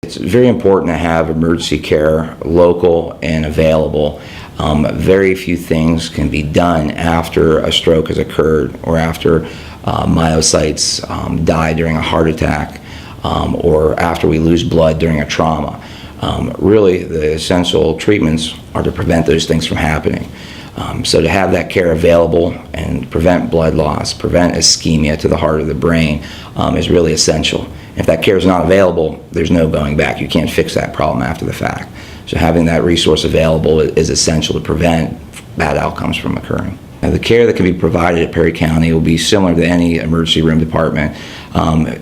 It's very important to have emergency care local and available. Very few things can be done after a stroke has occurred or after myocytes die during a heart attack or after we lose blood during a trauma. Really, the essential treatments are to prevent those things from happening. So to have that care available and prevent blood loss, prevent ischemia to the heart or the brain is really essential. If that care is not available, there's no going back. You can't fix that problem after the fact. So having that resource available is essential to prevent bad outcomes from occurring. Now, the care that can be provided at Perry County will be similar to any emergency room department.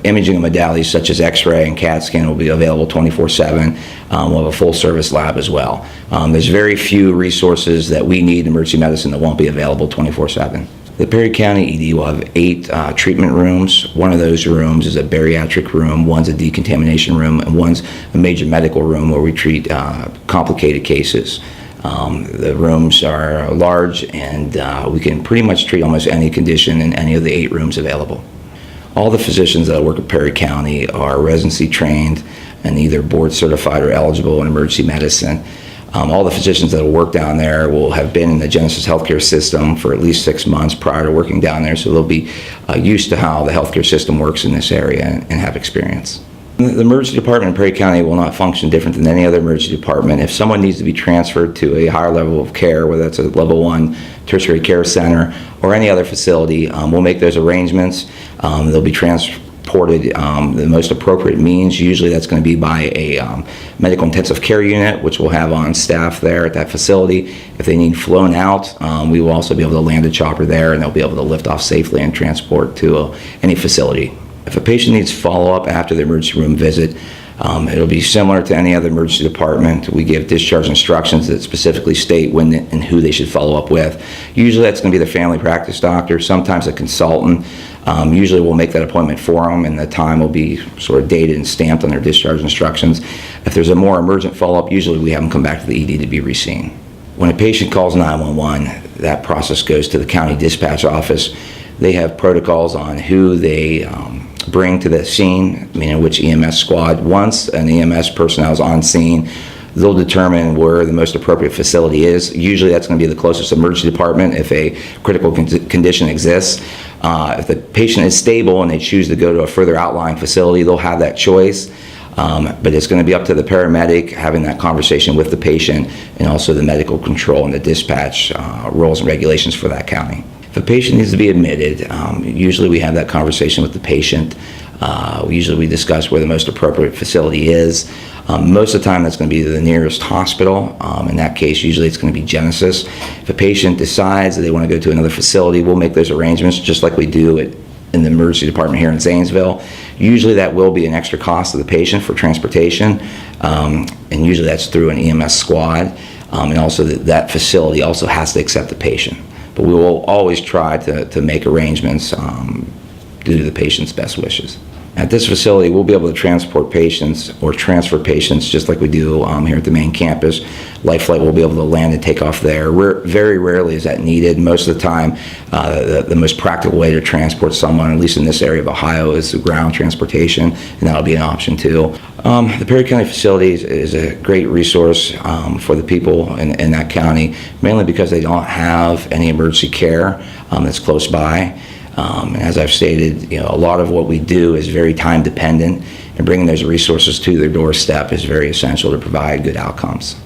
Imaging modalities such as X-ray and CAT scan will be available 24/7. We'll have a full-service lab as well. There's very few resources that we need in emergency medicine that won't be available 24/7. The Perry County ED will have 8 treatment rooms. One of those rooms is a bariatric room, one's a decontamination room, and one's a major medical room where we treat complicated cases. The rooms are large, and we can pretty much treat almost any condition in any of the 8 rooms available. All the physicians that work at Perry County are residency trained and either board certified or eligible in emergency medicine. All the physicians that will work down there will have been in the Genesis healthcare system for at least 6 months prior to working down there, so they'll be used to how the healthcare system works in this area and have experience. The emergency department in Perry County will not function different than any other emergency department. If someone needs to be transferred to a higher level of care, whether that's a level 1 tertiary care center or any other facility, we'll make those arrangements. They'll be transported the most appropriate means. Usually that's going to be by a medical intensive care unit, which we'll have on staff there at that facility. If they need flown out, we will also be able to land a chopper there, and they'll be able to lift off safely and transport to any facility. If a patient needs follow-up after the emergency room visit, it'll be similar to any other emergency department. We give discharge instructions that specifically state when and who they should follow up with. Usually that's going to be the family practice doctor, sometimes a consultant. Usually we'll make that appointment for them, and the time will be sort of dated and stamped on their discharge instructions. If there's a more emergent follow-up, usually we have them come back to the ED to be re-seen. When a patient calls 911, that process goes to the county dispatch office. They have protocols on who they bring to the scene, meaning which EMS squad. Once an EMS personnel is on scene, they'll determine where the most appropriate facility is. Usually that's going to be the closest emergency department if a critical condition exists. If the patient is stable and they choose to go to a further outlying facility, they'll have that choice. But it's going to be up to the paramedic having that conversation with the patient, and also the medical control and the dispatch rules and regulations for that county. If a patient needs to be admitted, usually we have that conversation with the patient. Usually we discuss where the most appropriate facility is. Most of the time that's going to be the nearest hospital. In that case, usually it's going to be Genesis. If a patient decides that they want to go to another facility, we'll make those arrangements just like we do in the emergency department here in Zanesville. Usually that will be an extra cost to the patient for transportation, and usually that's through an EMS squad, and also that facility also has to accept the patient. But we will always try to make arrangements due to the patient's best wishes. At this facility, we'll be able to transport patients or transfer patients just like we do here at the main campus. Life Flight will be able to land and take off there. Very rarely is that needed. Most of the time, the most practical way to transport someone, at least in this area of Ohio, is through ground transportation, and that'll be an option too. The Perry County facility is a great resource for the people in that county, mainly because they don't have any emergency care that's close by. And as I've stated, a lot of what we do is very time dependent, and bringing those resources to their doorstep is very essential to provide good outcomes.